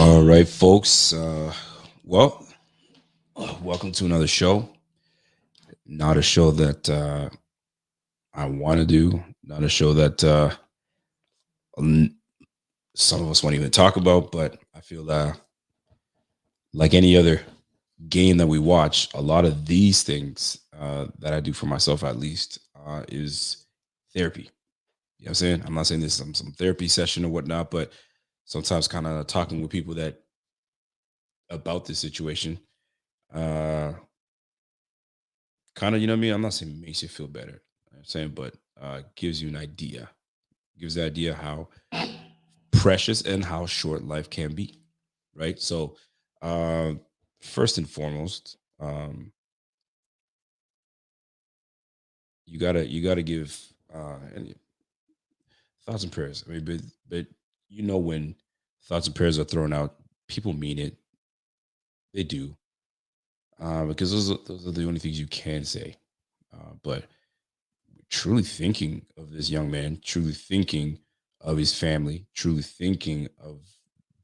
All right, folks. Well, welcome to another show. Not a show that I want to do. Not a show that n- some of us won't even talk about. But I feel like any other game that we watch, a lot of these things that I do for myself, at least, is therapy. You know what I'm saying? I'm not saying this is some therapy session or whatnot, but sometimes kind of talking with people that about this situation. Uh, Kind of, you know what I mean? I'm not saying makes you feel better. I'm saying, but gives you an idea. Gives the idea how precious and how short life can be, right? So, um, first and foremost, you gotta give and thoughts and prayers. I mean, but when thoughts and prayers are thrown out, people mean it. They do, because those are the only things you can say. But truly thinking of this young man, truly thinking of his family, truly thinking of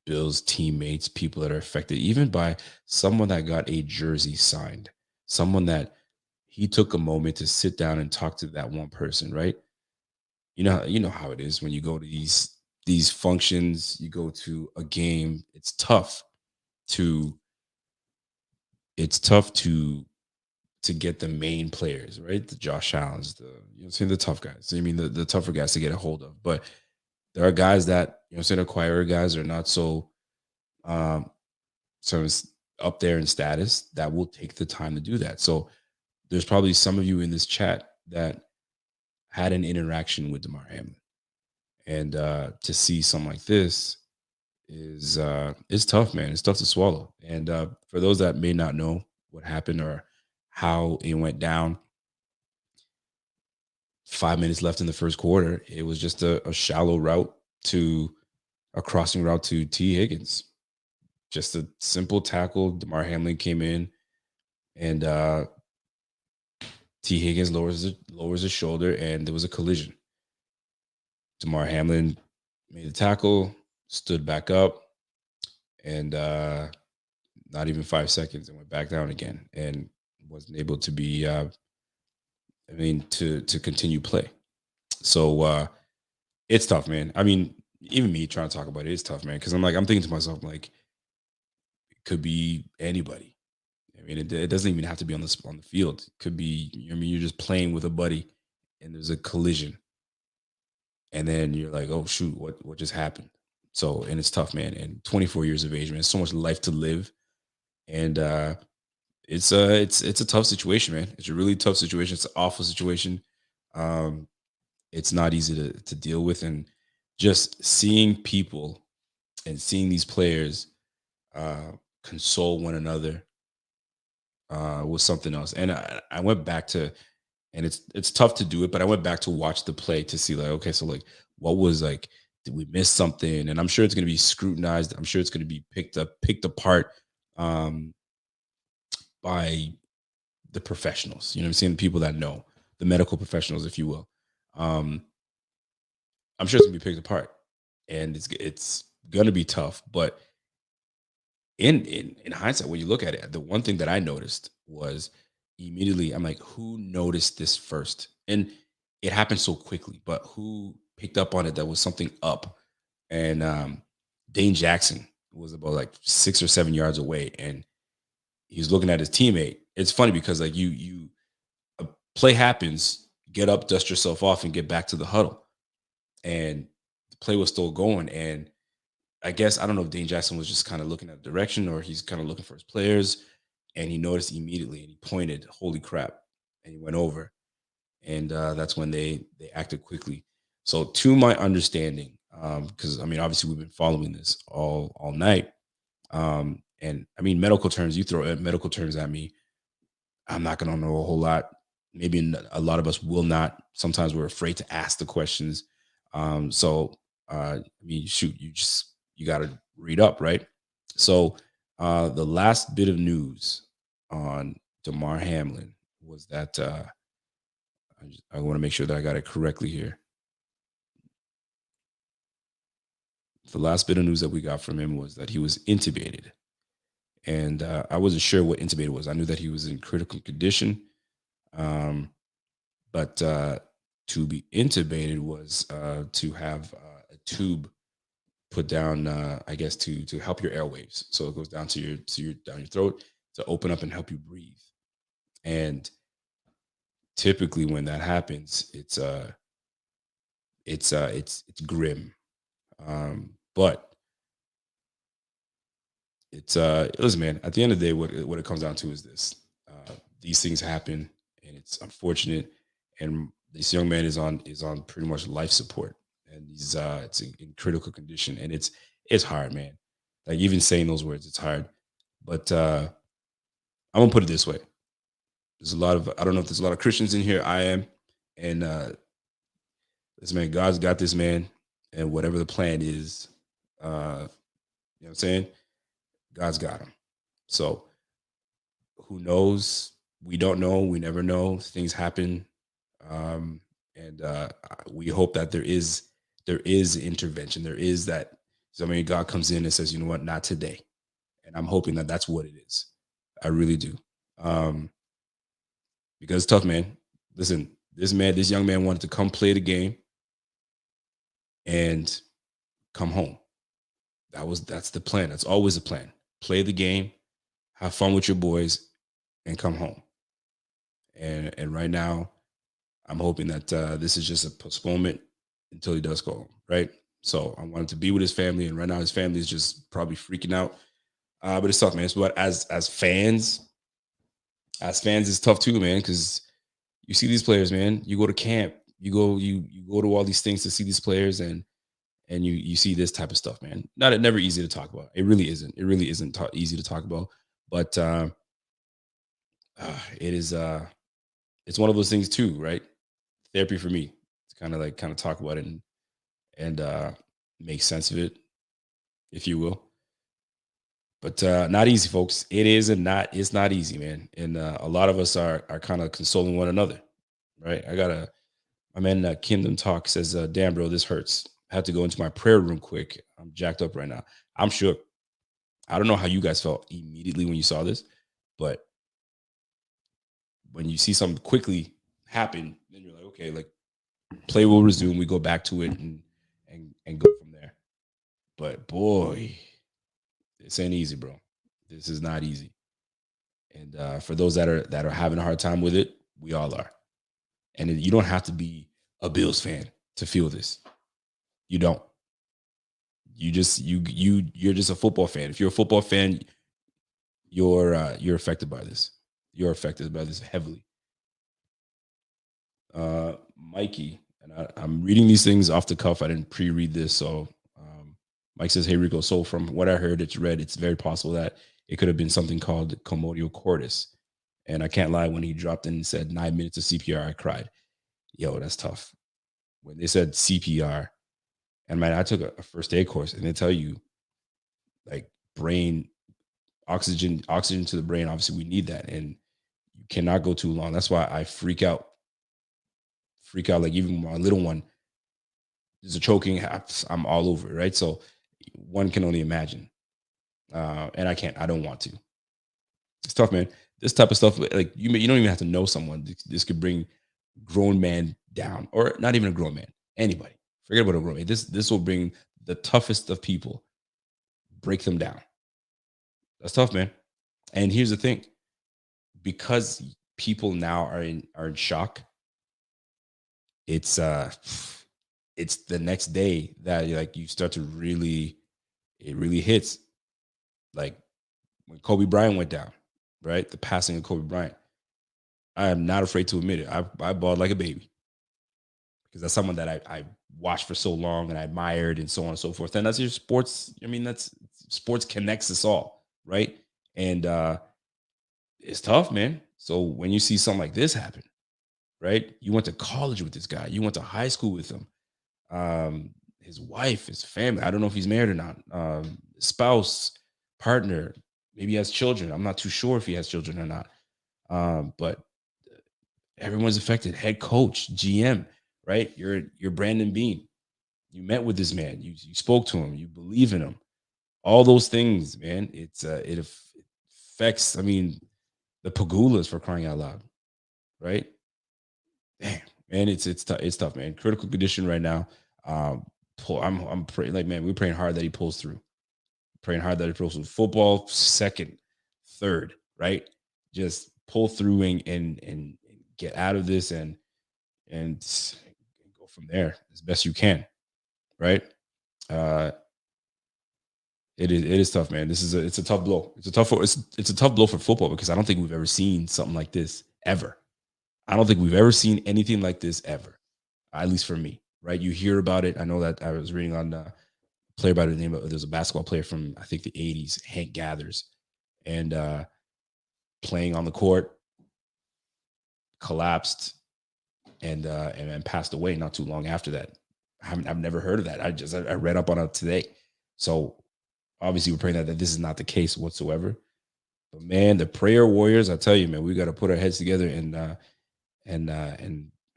Bill's teammates, people that are affected, even by someone that got a jersey signed, someone that he took a moment to sit down and talk to that one person, right? You know how it is when you go to these functions, you go to a game, to it's tough to get the main players, right? The Josh Allens, saying the tough guys. I mean the tougher guys to get a hold of. But there are guys that, saying acquirer guys are not um so it's up there in status that will take the time to do that. So there's probably some of you in this chat that had an interaction with Damar Hamlin. And to see something like this is tough, man. It's tough to swallow. And for those that may not know what happened or how it went down, 5 minutes left in the first quarter. It was just a shallow route to a crossing route to T. Higgins. Just a simple tackle. DeMar Hamlin came in and T. Higgins lowers his shoulder and there was a collision. DeMar Hamlin made the tackle, stood back up, and not even 5 seconds and went back down again and wasn't able to be to continue play. So it's tough, man. I mean, even me trying to talk about it is tough, man. Because I'm thinking to myself, like, it could be anybody. I mean, it doesn't even have to be on the field. It could be, you're just playing with a buddy, and there's a collision, and then you're like, oh shoot, what just happened? So, and it's tough, man. And 24 years of age, man, so much life to live, and it's a tough situation, man. It's a really tough situation. It's an awful situation. Um, it's not easy to deal with, and just seeing people and seeing these players uh, console one another was something else. And I went back to, and it's tough to do it, but I went back to watch the play to see, like, okay, so like what was like, did we miss something? And I'm sure it's going to be scrutinized. I'm sure it's going to be picked apart um, by the professionals. You know what I'm saying? People that know, the medical professionals, if you will. Um, I'm sure it's gonna be picked apart, and it's gonna be tough. But in hindsight, when you look at it, the one thing that I noticed was immediately I'm like, who noticed this first? And it happened so quickly, but who picked up on it that was something up? And Dane Jackson was about like 6 or 7 yards away, and he's looking at his teammate. It's funny because like you a play happens, get up, dust yourself off, and get back to the huddle. And the play was still going, and I guess I don't know if Dane Jackson was just kind of looking at the direction or he's kind of looking for his players, and he noticed immediately and he pointed, "Holy crap!" and he went over, and that's when they acted quickly. So, to my understanding, because I mean, obviously we've been following this all night, and I mean, medical terms. You throw medical terms at me, I'm not going to know a whole lot. Maybe a lot of us will not. Sometimes we're afraid to ask the questions. I mean, shoot, you got to read up, right? So, the last bit of news on Damar Hamlin was that I want to make sure that I got it correctly here. the last bit of news that we got from him was that he was intubated, and I wasn't sure what intubated was. I knew that he was in critical condition, um, but to be intubated was to have a tube put down, I guess, to help your airwaves. So it goes down to your down your throat to open up and help you breathe. And typically, when that happens, it's grim. But it's listen, man. At the end of the day, what it comes down to is this: these things happen, and it's unfortunate. And this young man is on pretty much life support, and he's it's in critical condition, and it's hard, man. Like even saying those words, it's hard. But I'm gonna put it this way: there's a lot of I don't know if there's a lot of Christians in here. I am, and this man, God's got this man, and whatever the plan is, you know what I'm saying? God's got him. So who knows? We don't know. We never know. Things happen, and we hope that there is intervention. There is that. So I mean, God comes in and says, "You know what? Not today." And I'm hoping that that's what it is. I really do, um, because it's tough, man. Listen, this young man wanted to come play the game and come home. That's the plan. That's always the plan. Play the game, have fun with your boys, and come home. And right now, I'm hoping that this is just a postponement until he does go home. Right. So I want him to be with his family, and right now his family is just probably freaking out. But it's tough, man. But as fans, it's tough too, man, because you see these players, man. You go to camp, you go to all these things to see these players, and you see this type of stuff, man. Not never easy to talk about. It really isn't. It really isn't easy to talk about. But it is. It's one of those things too, right? Therapy for me. It's kind of talk about it and make sense of it, if you will. But not easy, folks. It is and not. It's not easy, man. And a lot of us are kind of consoling one another, right? I got a My man Kingdom Talk says, "Damn, bro, this hurts. I have to go into my prayer room quick. I'm jacked up right now. I'm shook. I don't know how you guys felt immediately when you saw this, but when you see something quickly happen, then you're like, okay, like play will resume. We go back to it and go from there. But boy, this ain't easy, bro. This is not easy. And for those that are having a hard time with it, we all are. And you don't have to be a Bills fan to feel this. You don't. You're just a football fan. If you're a football fan, you're affected by this. You're affected by this heavily. Mikey, and I'm reading these things off the cuff. I didn't pre-read this, so Mike says, "Hey Rico, so from what I heard, it's very possible that it could have been something called commotio cordis." And I can't lie, when he dropped in and said 9 minutes of CPR, I cried. Yo, that's tough. When they said CPR, and man, I took a first aid course, and they tell you like brain oxygen to the brain. Obviously, we need that, and you cannot go too long. That's why I freak out. Like even my little one, there's a choking. I'm all over it, right? So one can only imagine, and I can't. I don't want to. It's tough, man. This type of stuff, like you don't even have to know someone. This could bring grown man down, or not even a grown man. Anybody. Forget about a grown man. This will bring the toughest of people, break them down. That's tough, man. And here's the thing: because people now are in shock, it's it's the next day that like you start to really it really hits. Like when Kobe Bryant went down, right? The passing of Kobe Bryant. I am not afraid to admit it. I bawled like a baby because that's someone that I watched for so long and I admired and so on and so forth. And that's your sports. I mean, that's sports connects us all, right? And it's tough, man. So when you see something like this happen, right? You went to college with this guy. You went to high school with him. His wife, his family. I don't know if he's married or not. Spouse, partner. Maybe he has children. I'm not too sure if he has children or not. But everyone's affected. Head coach, GM, right? You're Brandon Bean. You met with this man. You spoke to him. You believe in him. All those things, man. It affects. I mean, the Pagulas for crying out loud, right? Damn, man. It's tough, man. Critical condition right now. I'm praying like, man. We're praying hard that he pulls through. Praying hard that he pulls through. Football second, third, right? Just pull through and get out of this and go from there as best you can, right? Uh, it is tough, man. It's a tough blow. It's a tough blow for football because I don't think we've ever seen something like this ever. I don't think we've ever seen anything like this ever, at least for me. Right? You hear about it. I know that I was reading on a player by the name of there's a basketball player from I think the '80s, Hank Gathers, and playing on the court, collapsed and then passed away not too long after that. I've never heard of that. I read up on it today. So obviously we're praying that this is not the case whatsoever. But man, the prayer warriors, I tell you, man, we got to put our heads together and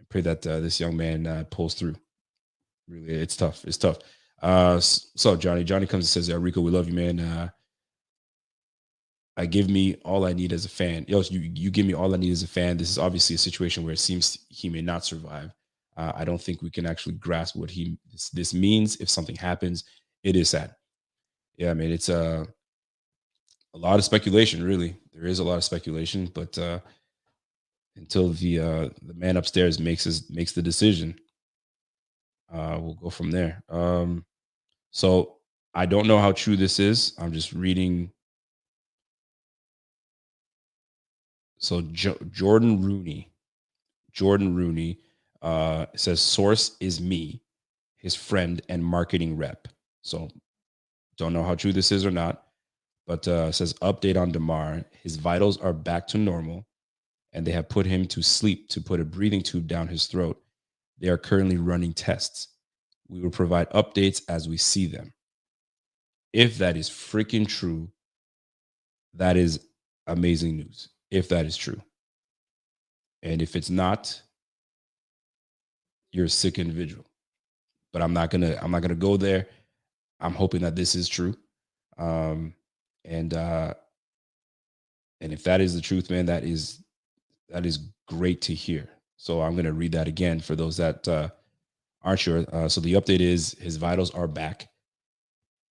pray that this young man pulls through. Really, it's tough. It's tough. So Johnny comes and says, Rico, we love you, man. I give me all I need as a fan. You give me all I need as a fan. This is obviously a situation where it seems he may not survive. I don't think we can actually grasp what this means. If something happens, it is sad. Yeah, I mean, it's a lot of speculation. Really, there is a lot of speculation, but until the man upstairs makes the decision, we'll go from there. So I don't know how true this is. I'm just reading. So Jordan Rooney says source is me, his friend and marketing rep. So don't know how true this is or not, but says update on Damar. His vitals are back to normal, and they have put him to sleep to put a breathing tube down his throat. They are currently running tests. We will provide updates as we see them. If that is freaking true, that is amazing news. If that is true. And if it's not, you're a sick individual. But I'm not gonna go there. I'm hoping that this is true. Um, and if that is the truth, man, that is great to hear. So I'm gonna read that again for those that aren't sure. So the update is his vitals are back,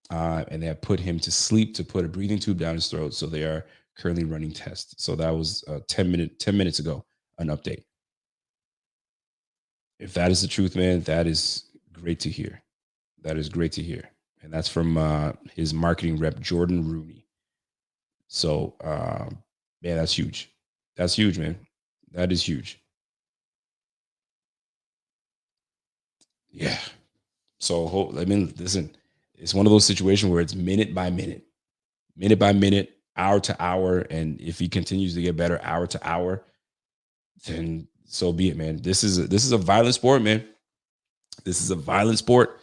and they have put him to sleep to put a breathing tube down his throat. So they are currently running tests. So that was 10 minutes ago, an update. If that is the truth, man, that is great to hear. That is great to hear. And that's from his marketing rep, Jordan Rooney. So, man, that's huge. That's huge, man. That is huge. Yeah. So, I mean, listen, it's one of those situations where it's minute by minute, hour to hour. And if he continues to get better hour to hour, then so be it, man. This is a violent sport, man. This is a violent sport,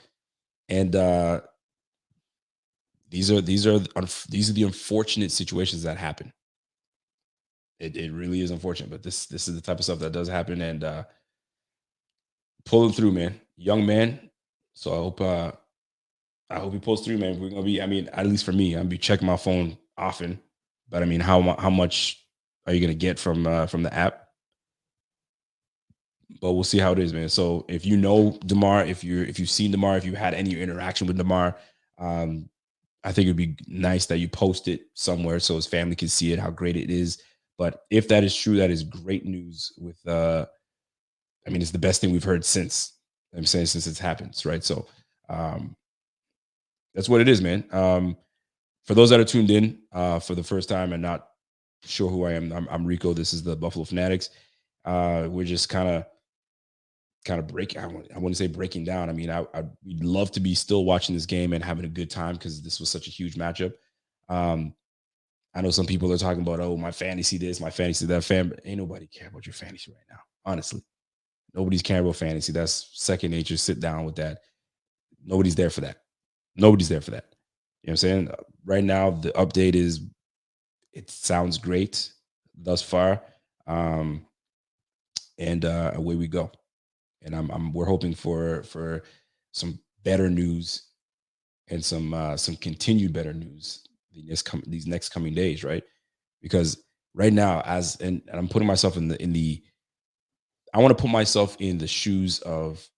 and these are the unfortunate situations that happen. It really is unfortunate, but this is the type of stuff that does happen, and pulling through, man. Young man. So I hope he pulls through, man. We're gonna be. I mean, at least for me, I'm gonna be checking my phone often. But I mean, how much are you gonna get from the app? But we'll see how it is, man. So if you know Damar, if you've seen Damar, if you had any interaction with Damar, um, I think it'd be nice that you post it somewhere so his family can see it, how great it is. But if that is true, that is great news. With I mean, it's the best thing we've heard since I'm saying since it's happened, right? So um, that's what it is, man. For those that are tuned in for the first time and not sure who I am, I'm Rico. This is the Buffalo Fanatics. We're just kind of break. I wouldn't say breaking down. I mean, we'd love to be still watching this game and having a good time because this was such a huge matchup. Um, I know some people are talking about, oh, my fantasy this, my fantasy that. Ain't nobody care about your fantasy right now. Honestly, nobody's caring about fantasy. That's second nature. Sit down with that. Nobody's there for that. Nobody's there for that. You know what I'm saying? Right now, the update is it sounds great thus far, and away we go. And we're hoping for some better news and some continued better news these next coming days, right? Because right now, and I'm putting myself in the I want to put myself in the shoes of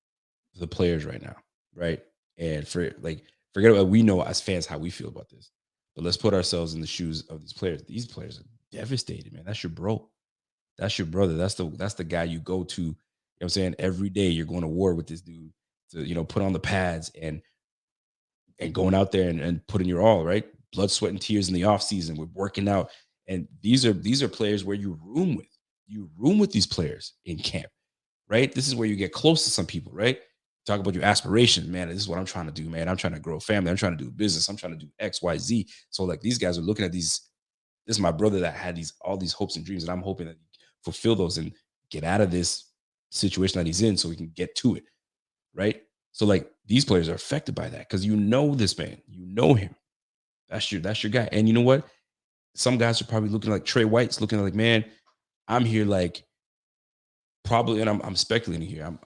the players right now, right? And forget about we know as fans how we feel about this, but let's put ourselves in the shoes of these players. These players are devastated, man. That's your bro. That's your brother. That's the guy you go to. You know what I'm saying? Every day you're going to war with this dude to, put on the pads and going out there and putting your all, right? Blood, sweat, and tears in the off season. We're working out. And these are players where you room with. You room with these players in camp, right? This is where you get close to some people, right? Talk about your aspirations, man. This is what I'm trying to do, man. I'm trying to grow a family. I'm trying to do business. I'm trying to do X, Y, Z. So like these guys are looking at these. This is my brother that had all these hopes and dreams, and I'm hoping that he fulfill those and get out of this situation that he's in so we can get to it, right? So like these players are affected by that because you know this man, you know him. That's your guy. And you know what? Some guys are probably looking like Trey White's looking like, man, I'm here like probably, and I'm speculating here. I'm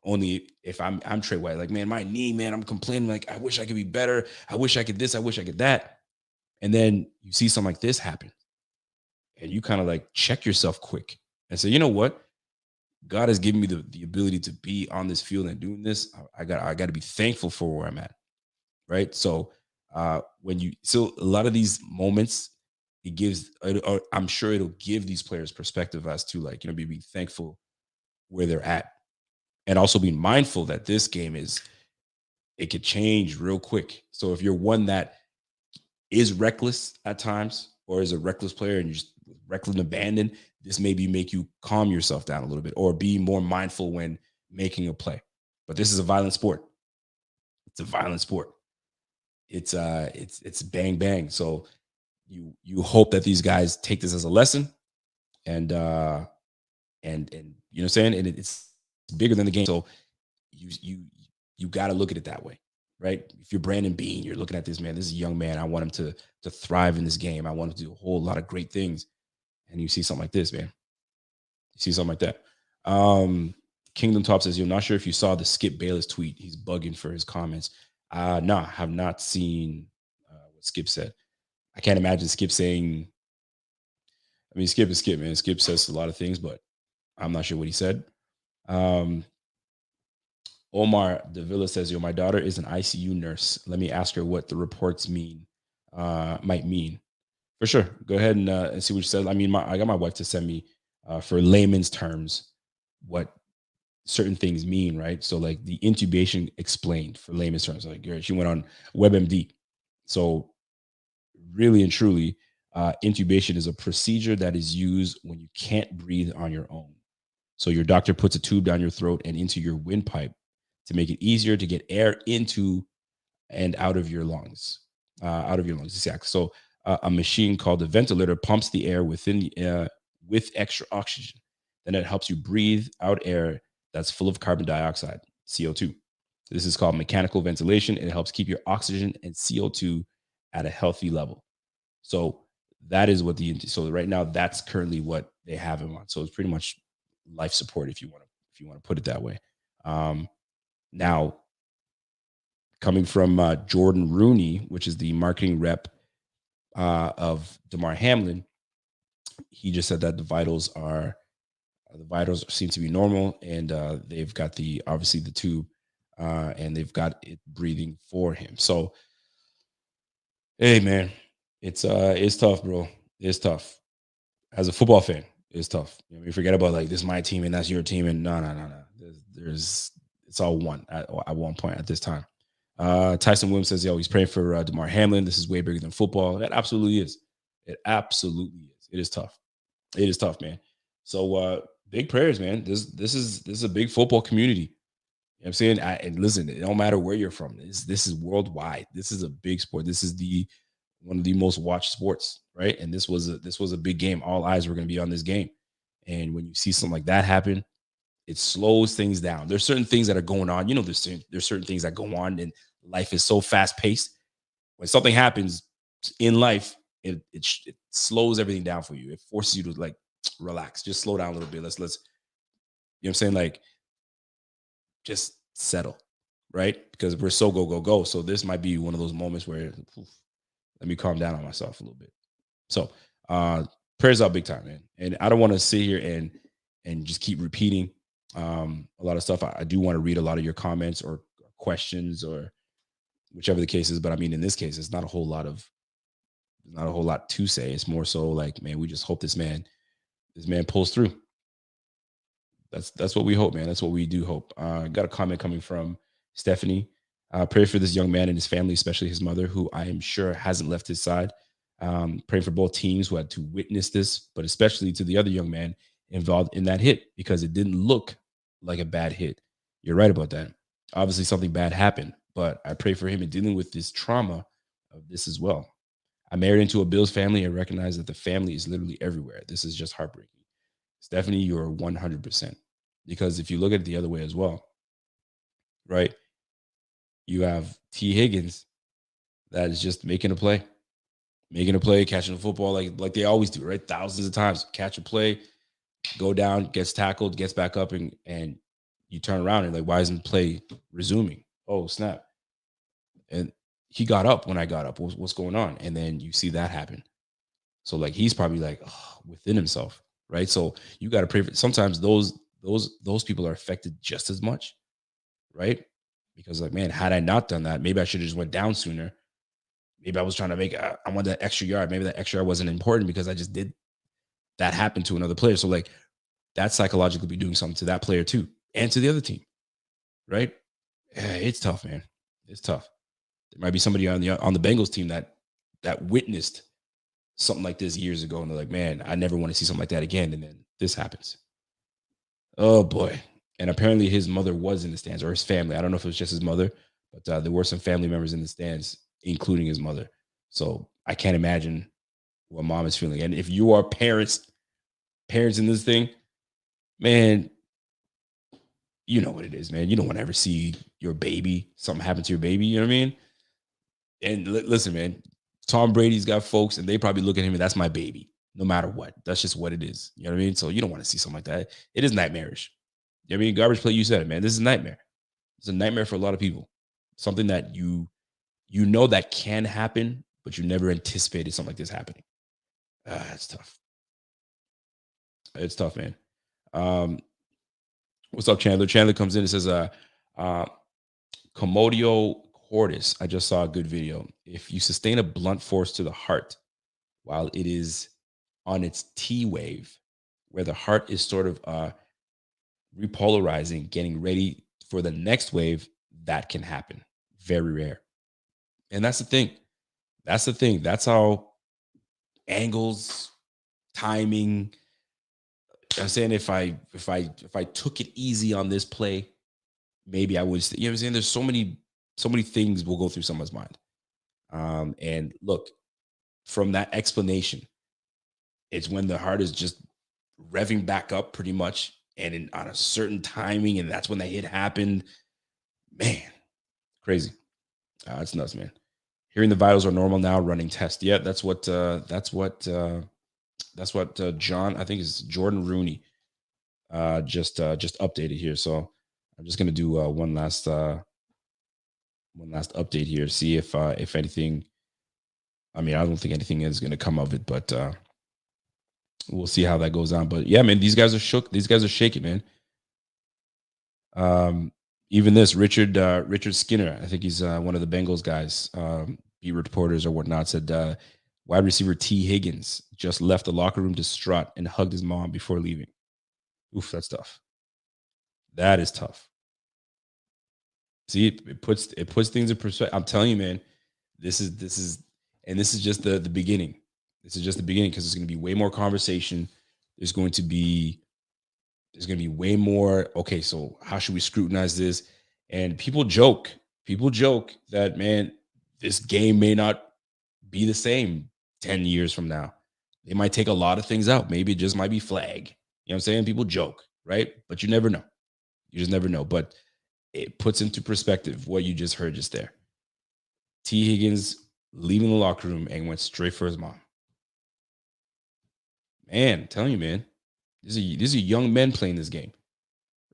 only if I'm Trey White, like, man, my knee, man, I'm complaining, like, I wish I could be better. I wish I could this, I wish I could that. And then you see something like this happen, and you kind of like check yourself quick and say, you know what? God has given me the ability to be on this field and doing this. I got to be thankful for where I'm at, right? So a lot of these moments, I'm sure it'll give these players perspective as to like be thankful where they're at, and also being mindful that this game it could change real quick. So if you're one that is reckless at times or is a reckless player and you just reckless and abandon, this maybe make you calm yourself down a little bit or be more mindful when making a play. But this is a violent sport. It's a violent sport. It's bang bang. So you hope that these guys take this as a lesson and and you know what I'm saying? And it's bigger than the game. So you you got to look at it that way, right? If you're Brandon Bean, you're looking at this man. This is a young man. I want him to thrive in this game. I want him to do a whole lot of great things. And you see something like this, man. You see something like that. Kingdom Top says, "You're not sure if you saw the Skip Bayless tweet. He's bugging for his comments." No, I have not seen what Skip said. I can't imagine Skip saying. I mean, Skip is Skip, man. Skip says a lot of things, but I'm not sure what he said. Um, Omar The Villa says, "Yo, my daughter is an ICU nurse. Let me ask her what the reports might mean." For sure. Go ahead and see what she says. I mean, I got my wife to send me for layman's terms what certain things mean, right? So like the intubation explained for layman's terms. Like she went on WebMD. So really and truly, intubation is a procedure that is used when you can't breathe on your own. So your doctor puts a tube down your throat and into your windpipe to make it easier to get air into and out of your lungs. Exactly. So a machine called a ventilator pumps the air with extra oxygen. Then it helps you breathe out air that's full of carbon dioxide, CO2. This is called mechanical ventilation, and it helps keep your oxygen and CO2 at a healthy level. So that is what so right now that's currently what they have him on. So it's pretty much life support if you want to put it that way. Now, coming from Jordan Rooney, which is the marketing rep of Damar Hamlin, he just said that the vitals seem to be normal, and they've got obviously the tube, and they've got it breathing for him. So, hey man, it's tough, bro. It's tough. As a football fan, it's tough. You forget about like this is my team and that's your team, and no. There's it's all one at one point at this time. Tyson Williams says, "Yo, he's praying for Damar Hamlin. This is way bigger than football." That absolutely is. It absolutely is. It is tough. It is tough, man. So big prayers, man. This is a big football community. You know what I'm saying? And listen, it don't matter where you're from. This is worldwide. This is a big sport. This is one of the most watched sports, right? And this was a big game. All eyes were going to be on this game. And when you see something like that happen, it slows things down. There's certain things that are going on. There's certain things that go on, and life is so fast paced. When something happens in life, it slows everything down for you. It forces you to like relax, just slow down a little bit. Let's you know what I'm saying? Like just settle, right? Because we're so go, go, go. So this might be one of those moments where let me calm down on myself a little bit. So prayers out big time, man. And I don't want to sit here and just keep repeating a lot of stuff. I do want to read a lot of your comments or questions or whichever the case is. But I mean, in this case, it's not a whole lot to say. It's more so like, man, we just hope this man pulls through. That's what we hope, man. That's what we do hope. Got a comment coming from Stephanie. Pray for this young man and his family, especially his mother, who I am sure hasn't left his side. Praying for both teams who had to witness this, but especially to the other young man involved in that hit because it didn't look like a bad hit. You're right about that. Obviously, something bad happened, but I pray for him in dealing with this trauma of this as well. I married into a Bills family and recognize that the family is literally everywhere. This is just heartbreaking. Stephanie, you're 100%. Because if you look at it the other way as well, right? You have T. Higgins that is just making a play, catching the football like they always do, right? Thousands of times, catch a play, go down, gets tackled, gets back up, and you turn around and like, why isn't play resuming? Oh snap! And he got up when I got up. What's going on? And then you see that happen. So like he's probably like within himself, right? So you got to pray for. Sometimes those people are affected just as much, right? Because like, man, had I not done that, maybe I should have just went down sooner. Maybe I was trying to I want that extra yard. Maybe that extra yard wasn't important because I just did that happen to another player. So like that psychologically be doing something to that player too, and to the other team, right? Yeah, it's tough, man. It's tough. There might be somebody on the Bengals team that witnessed something like this years ago, and they're like, man, I never want to see something like that again. And then this happens. Oh boy. And apparently his mother was in the stands, or his family. I don't know if it was just his mother, but there were some family members in the stands, including his mother. So I can't imagine what mom is feeling. And if you are parents in this thing, man, you know what it is, man. You don't want to ever see your baby, something happen to your baby. You know what I mean? And listen, man, Tom Brady's got folks, and they probably look at him and that's my baby, no matter what. That's just what it is. You know what I mean? So you don't want to see something like that. It is nightmarish. You know what I mean? Garbage play, you said it, man. This is a nightmare. It's a nightmare for a lot of people. Something that you know that can happen, but you never anticipated something like this happening. It's tough. It's tough, man. Um, what's up, Chandler? Chandler comes in and says, uh, Commodio cordis. I just saw a good video. If you sustain a blunt force to the heart while it is on its T wave, where the heart is sort of repolarizing, getting ready for the next wave, that can happen. Very rare. And that's the thing. That's the thing. That's how angles, timing. I'm saying if I took it easy on this play, maybe I would. You know what I'm saying? There's so many things will go through someone's mind. And look, from that explanation, it's when the heart is just revving back up pretty much, and on a certain timing, and that's when that hit happened. Man, crazy. It's nuts, man. Hearing the vitals are normal now. Running test. Yeah, that's what John. I think is Jordan Rooney. Just updated here. So I'm just gonna do one last update here. See if anything. I mean, I don't think anything is gonna come of it, but we'll see how that goes on. But yeah, man, these guys are shook. These guys are shaking, man. Um, even this Richard Skinner, I think he's one of the Bengals guys, beat reporters or whatnot, said wide receiver T. Higgins just left the locker room distraught and hugged his mom before leaving. Oof, that's tough. That is tough. See, it puts things in perspective. I'm telling you, man, this is just the beginning. This is just the beginning because there's going to be way more conversation. There's going to be there's going to be way more. Okay, so how should we scrutinize this? And people joke that, man, this game may not be the same 10 years from now. They might take a lot of things out. Maybe it just might be flag. You know what I'm saying? People joke, right? But you never know. You just never know. But it puts into perspective what you just heard just there. T. Higgins leaving the locker room and went straight for his mom. Man, I'm telling you, man, these are young men playing this game,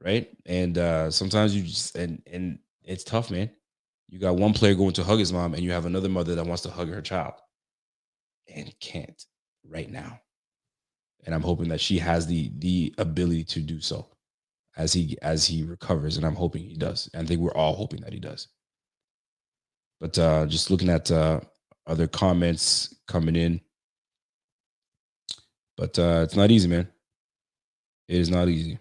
right? And sometimes you just and It's tough, man. You got one player going to hug his mom, and you have another mother that wants to hug her child and can't right now. And I'm hoping that she has the ability to do so as he recovers, and I'm hoping he does. And I think we're all hoping that he does. But just looking at other comments coming in, but it's not easy, man. It is not easy.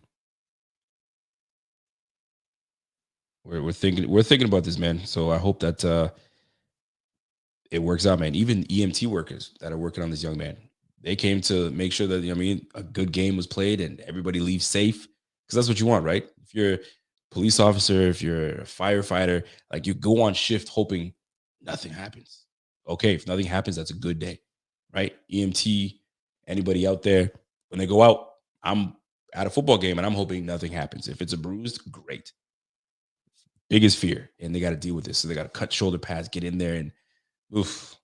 We're thinking about this, man. So I hope that it works out, man. Even EMT workers that are working on this young man, they came to make sure that, a good game was played and everybody leaves safe, because that's what you want, right? If you're a police officer, if you're a firefighter, like, you go on shift hoping nothing happens. Okay, if nothing happens, that's a good day, right? EMT, anybody out there, when they go out, I'm at a football game and I'm hoping nothing happens. If it's a bruised, great. Biggest fear, and they got to deal with this. So they got to cut shoulder pads, get in there, and oof,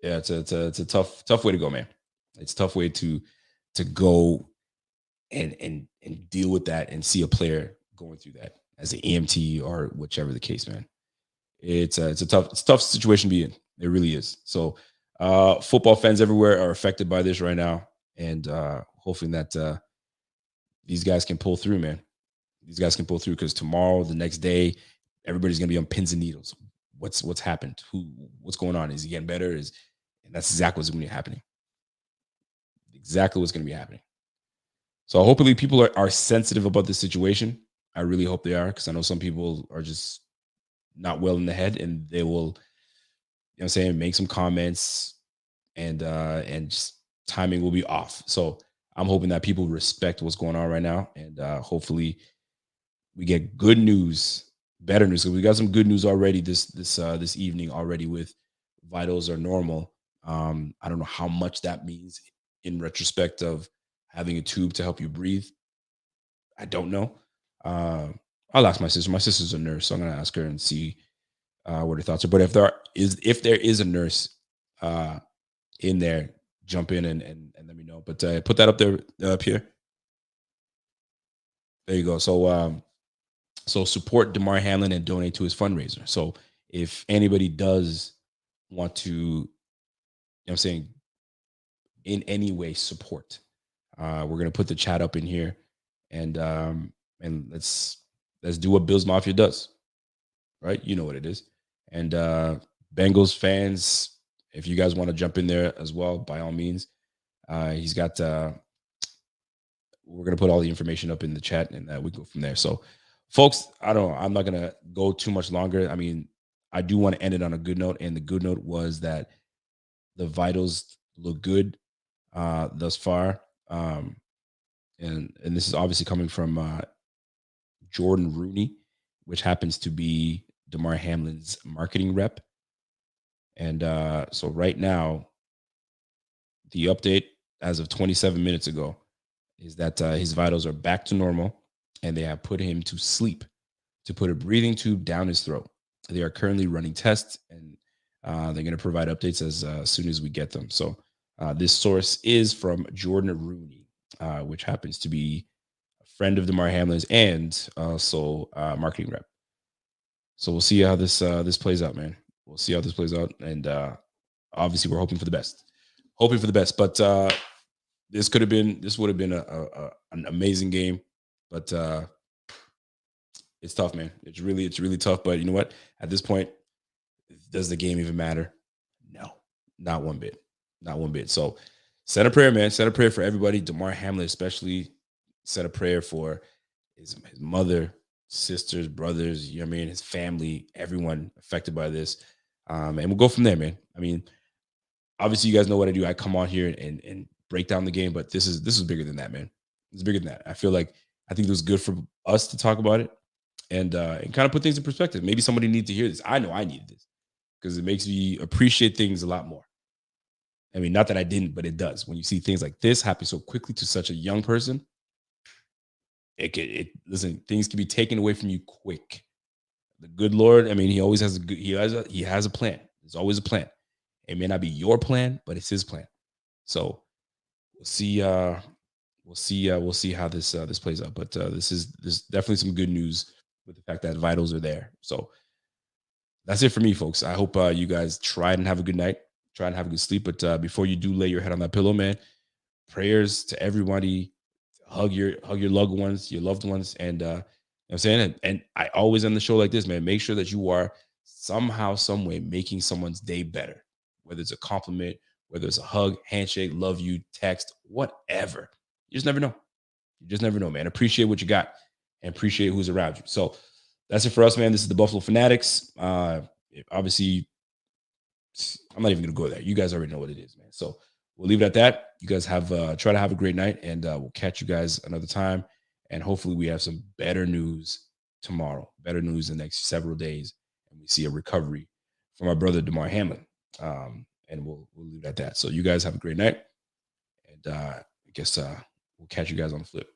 yeah, it's a tough way to go, man. It's a tough way to go and deal with that and see a player going through that as an EMT or whichever the case, man. It's a tough situation to be in. It really is. So football fans everywhere are affected by this right now, and hoping that these guys can pull through, man. These guys can pull through, because tomorrow, the next day, everybody's gonna be on pins and needles. What's happened? What's going on? Is he getting better? And that's exactly what's gonna be happening. Exactly what's gonna be happening. So hopefully people are sensitive about this situation. I really hope they are, because I know some people are just not well in the head, and they will, what I'm saying, make some comments, and just timing will be off. So I'm hoping that people respect what's going on right now, and hopefully we get good news, better news. So we got some good news already this evening already with vitals are normal. I don't know how much that means in retrospect of having a tube to help you breathe. I don't know. Uh, I'll ask my sister. My sister's a nurse, so I'm gonna ask her and see what her thoughts are. But if there is a nurse uh, in there, jump in and let me know. But put that up there, up here. There you go. So support Damar Hamlin and donate to his fundraiser. So if anybody does want to, I'm saying, in any way support, we're gonna put the chat up in here, and let's do what Bills Mafia does, right? You know what it is. And Bengals fans, if you guys want to jump in there as well, by all means. He's got we're gonna put all the information up in the chat, and we go from there. So, folks, I don't know. I'm not gonna go too much longer. I mean, I do want to end it on a good note, and the good note was that the vitals look good thus far, and this is obviously coming from Jordan Rooney, which happens to be Damar Hamlin's marketing rep. And so right now, the update as of 27 minutes ago is that his vitals are back to normal, and they have put him to sleep to put a breathing tube down his throat. They are currently running tests, and they're going to provide updates as soon as we get them. So this source is from Jordan Rooney, which happens to be a friend of Damar Hamlin's and also marketing rep. So we'll see how this plays out, man. We'll see how this plays out, and obviously we're hoping for the best. Hoping for the best, but this would have been an amazing game, but it's tough, man. It's really tough. But you know what? At this point, does the game even matter? No, not one bit, not one bit. So, send a prayer, man. Send a prayer for everybody. Damar Hamlin, especially. Send a prayer for his mother, sisters, brothers. You know what I mean? His family, everyone affected by this, and we'll go from there, man. I mean, obviously, you guys know what I do. I come on here and break down the game, but this is bigger than that, man. It's bigger than that. I think it was good for us to talk about it, and kind of put things in perspective. Maybe somebody needs to hear this. I know I needed this, because it makes me appreciate things a lot more. I mean, not that I didn't, but it does. When you see things like this happen so quickly to such a young person, listen, things can be taken away from you quick. The good Lord, I mean, he always has he has a plan. There's always a plan. It may not be your plan, but it's his plan. So we'll see. We'll see how this plays out. But this is definitely some good news with the fact that vitals are there. So that's it for me, folks. I hope you guys try and have a good night, try and have a good sleep. But before you do lay your head on that pillow, man, prayers to everybody. Hug your loved ones, and you know what I'm saying. And I always end the show like this, man. Make sure that you are somehow, some way making someone's day better, whether it's a compliment, whether it's a hug, handshake, love you, text, whatever. You just never know. You just never know, man. Appreciate what you got and appreciate who's around you. So that's it for us, man. This is the Buffalo Fanatics. Obviously, I'm not even gonna go there. You guys already know what it is, man. So we'll leave it at that. You guys have try to have a great night, and we'll catch you guys another time. And hopefully, we have some better news tomorrow. Better news in the next several days, and we see a recovery from our brother Damar Hamlin. And we'll leave it at that. So you guys have a great night, and I guess we'll catch you guys on the flip.